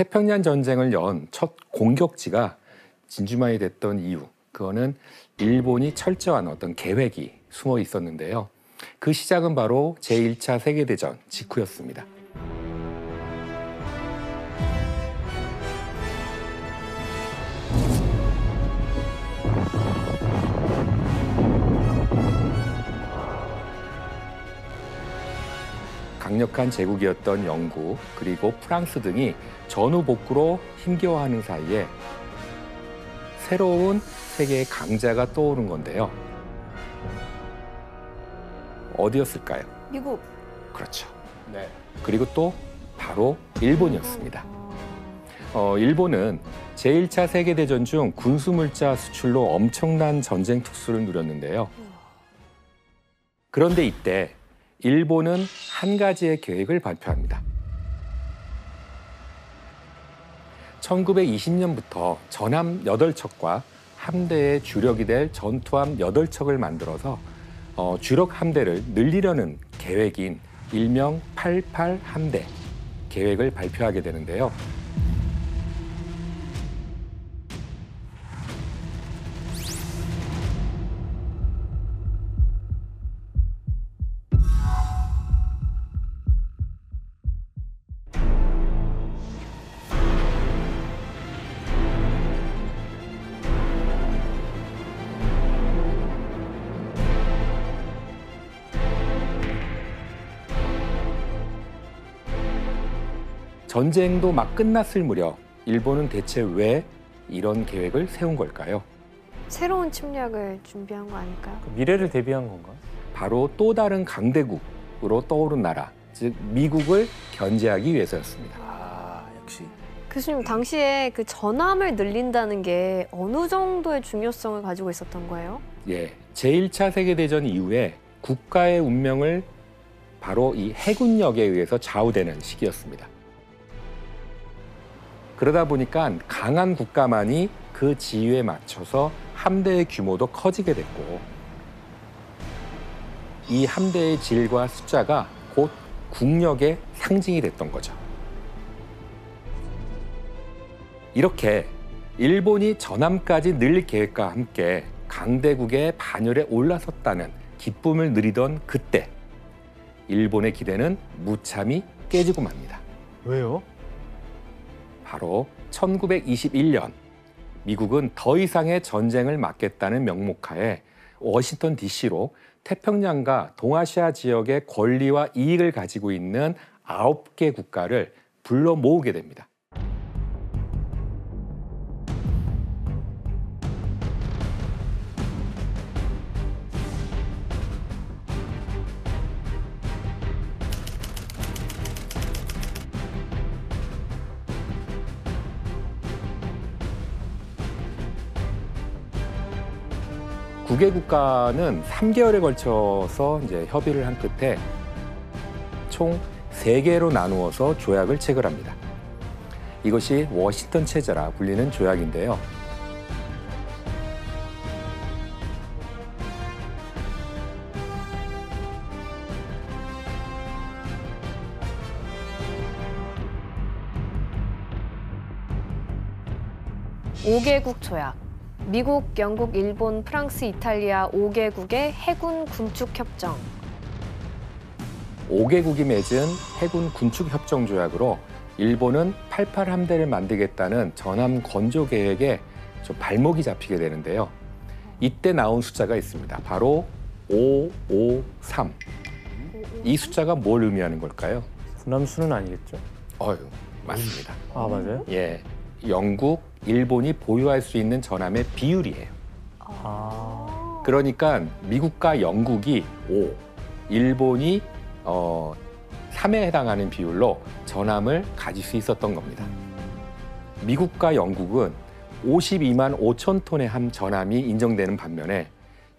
태평양 전쟁을 연 첫 공격지가 진주만이 됐던 이유, 그거는 일본이 철저한 어떤 계획이 숨어 있었는데요. 그 시작은 바로 제1차 세계대전 직후였습니다. 강력한 제국이었던 영국 그리고 프랑스 등이 전후복구로 힘겨워하는 사이에 새로운 세계의 강자가 떠오른 건데요. 어디였을까요? 미국. 그렇죠. 네. 그리고 또 바로 일본이었습니다. 일본은 제1차 세계대전 중 군수물자 수출로 엄청난 전쟁 특수를 누렸는데요. 그런데 이때 일본은 한 가지의 계획을 발표합니다. 1920년부터 전함 8척과 함대의 주력이 될 전투함 8척을 만들어서 주력 함대를 늘리려는 계획인 일명 88 함대 계획을 발표하게 되는데요. 전쟁도 막 끝났을 무렵 일본은 대체 왜 이런 계획을 세운 걸까요? 새로운 침략을 준비한 거 아닐까요? 미래를 대비한 건가? 바로 또 다른 강대국으로 떠오른 나라, 즉 미국을 견제하기 위해서였습니다. 아, 역시. 교수님, 당시에 그 전함을 늘린다는 게 어느 정도의 중요성을 가지고 있었던 거예요? 예, 제1차 세계대전 이후에 국가의 운명을 바로 이 해군력에 의해서 좌우되는 시기였습니다. 그러다 보니까 강한 국가만이 그 지위에 맞춰서 함대의 규모도 커지게 됐고, 이 함대의 질과 숫자가 곧 국력의 상징이 됐던 거죠. 이렇게 일본이 전함까지 늘릴 계획과 함께 강대국의 반열에 올라섰다는 기쁨을 누리던 그때, 일본의 기대는 무참히 깨지고 맙니다. 왜요? 바로 1921년 미국은 더 이상의 전쟁을 막겠다는 명목하에 워싱턴 DC로 태평양과 동아시아 지역의 권리와 이익을 가지고 있는 9개 국가를 불러 모으게 됩니다. 구 개 국가는 3개월에 걸쳐서 이제 협의를 한 끝에 총 3개로 나누어서 조약을 체결합니다. 이것이 워싱턴 체제라 불리는 조약인데요. (5개국) 조약. 미국, 영국, 일본, 프랑스, 이탈리아 5개국의 해군 군축 협정. 5개국이 맺은 해군 군축 협정 조약으로 일본은 88 함대를 만들겠다는 전함 건조 계획에 좀 발목이 잡히게 되는데요. 이때 나온 숫자가 있습니다. 바로 553. 이 숫자가 뭘 의미하는 걸까요? 군함수는 아니겠죠? 맞습니다. 아, 맞아요? 예, 영국, 일본이 보유할 수 있는 전함의 비율이에요. 아. 그러니까 미국과 영국이 5, 일본이 3에 해당하는 비율로 전함을 가질 수 있었던 겁니다. 미국과 영국은 52만 5천 톤의 전함이 인정되는 반면에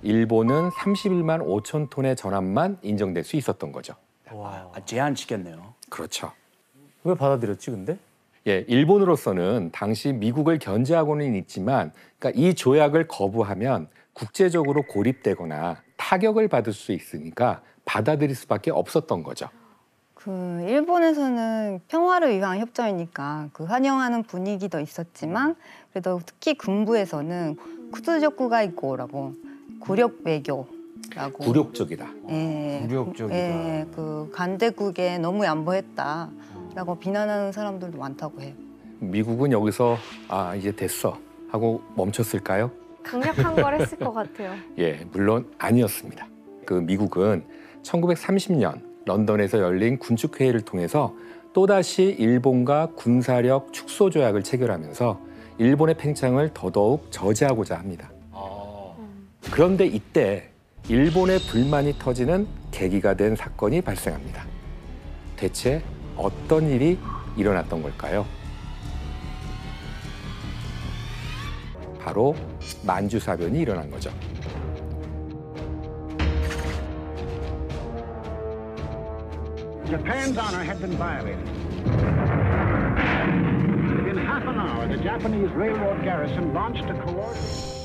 일본은 31만 5천 톤의 전함만 인정될 수 있었던 거죠. 와, 제한시켰네요. 그렇죠. 왜 받아들였지, 근데? 예, 일본으로서는 당시 미국을 견제하고는 있지만, 그러니까 이 조약을 거부하면 국제적으로 고립되거나 타격을 받을 수 있으니까 받아들일 수밖에 없었던 거죠. 그 일본에서는 평화를 위한 협정이니까 그 환영하는 분위기도 있었지만 그래도 특히 군부에서는 쿠츠조쿠가 있고라고 굴욕 외교라고 굴욕적이다. 예, 굴욕적이다. 예, 그 간대국에 너무 양보했다라고 비난하는 사람들도 많다고 해요. 미국은 여기서 아 이제 됐어 하고 멈췄을까요? 강력한 걸 했을 것 같아요. 예, 물론 아니었습니다. 그 미국은 1930년 런던에서 열린 군축회의를 통해서 또다시 일본과 군사력 축소 조약을 체결하면서 일본의 팽창을 더더욱 저지하고자 합니다. 그런데 이때 일본의 불만이 터지는 계기가 된 사건이 발생합니다. 대체 어떤 일이 일어났던 걸까요? 바로 만주사변이 일어난 거죠. Japan's honor had been violated. In half an hour, the Japanese railroad garrison launched a coordinated...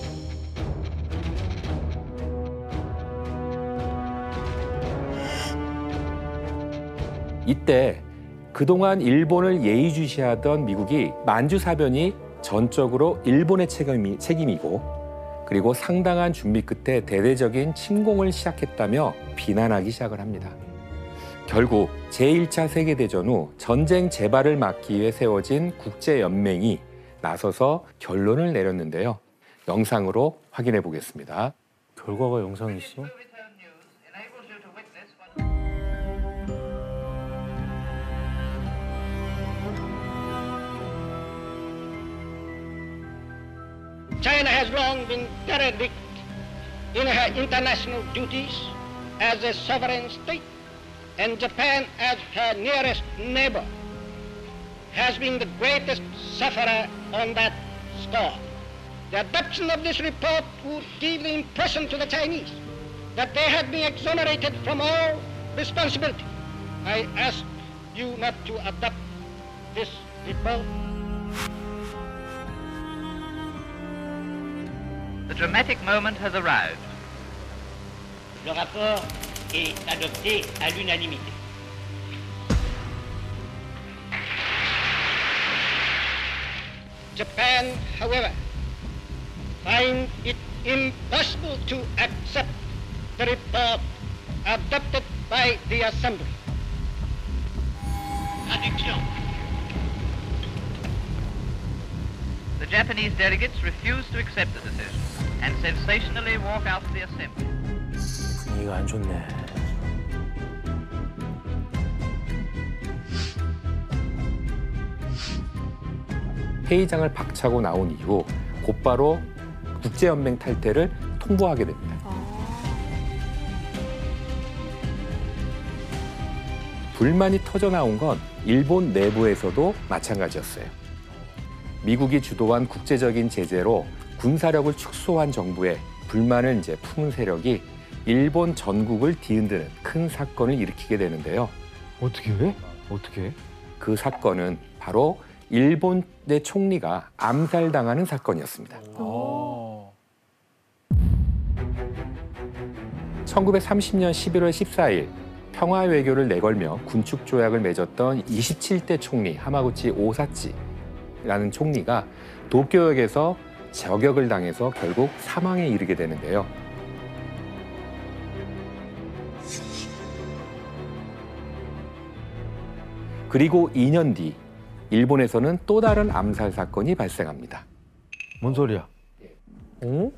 이때 그동안 일본을 예의주시하던 미국이 만주사변이 전적으로 일본의 책임이고 그리고 상당한 준비 끝에 대대적인 침공을 시작했다며 비난하기 시작을 합니다. 결국 제1차 세계대전 후 전쟁 재발을 막기 위해 세워진 국제연맹이 나서서 결론을 내렸는데요. 영상으로 확인해 보겠습니다. 결과가 영상이 있어? China has long been derelict in her international duties as a sovereign state, and Japan, as her nearest neighbor, has been the greatest sufferer on that score. The adoption of this report would give the impression to the Chinese that they had been exonerated from all responsibility. I ask you not to adopt this report. The dramatic moment has arrived. Le rapport est adopté à l'unanimité. Japan, however, finds it impossible to accept the report adopted by the Assembly. Traduction. The Japanese delegates refuse to accept the decision and sensationally walk out of the assembly. 분위기가 안 좋네. 회의장을 박차고 나온 이후 곧바로 국제연맹 탈퇴를 통보하게 됩니다. 불만이 터져 나온 건 일본 내부에서도 마찬가지였어요. 미국이 주도한 국제적인 제재로 군사력을 축소한 정부에 불만을 이제 품은 세력이 일본 전국을 뒤흔드는 큰 사건을 일으키게 되는데요. 어떻게 해? 어떻게 해? 그 사건은 바로 일본의 총리가 암살당하는 사건이었습니다. 1930년 11월 14일 평화 외교를 내걸며 군축 조약을 맺었던 27대 총리 하마구치 오사치라는 총리가 도쿄역에서 저격을 당해서 결국 사망에 이르게 되는데요. 그리고 2년 뒤 일본에서는 또 다른 암살 사건이 발생합니다. 뭔 소리야? 어?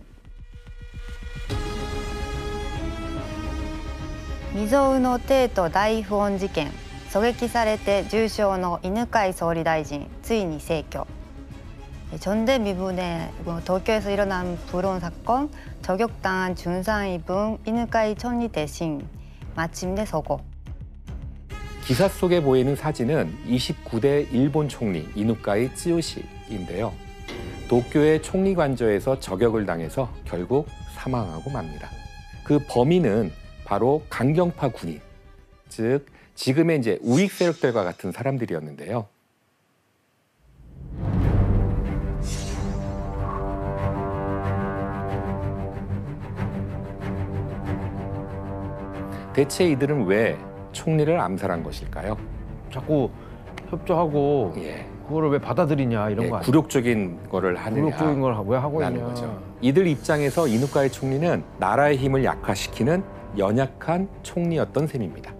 未曾有の帝都大不穏事件狙撃されて重傷の犬飼総理大臣ついに逝去전대 미분의 도쿄에서 일어난 불온 사건 저격당한 준상 입은 이누카이 총리 대신 마침내 서고 기사 속에 보이는 사진은 29대 일본 총리 이누카이 찌요시인데요. 도쿄의 총리 관저에서 저격을 당해서 결국 사망하고 맙니다. 그 범인은 바로 강경파 군인, 즉 지금의 이제 우익 세력들과 같은 사람들이었는데요. 대체 이들은 왜 총리를 암살한 것일까요? 자꾸 협조하고 예. 그거를 왜 받아들이냐 이런 예, 거 아니야? 굴욕적인 거를 하느냐. 굴욕적인 걸 왜 하고 라는 있냐. 거죠. 이들 입장에서 이누카이 총리는 나라의 힘을 약화시키는 연약한 총리였던 셈입니다.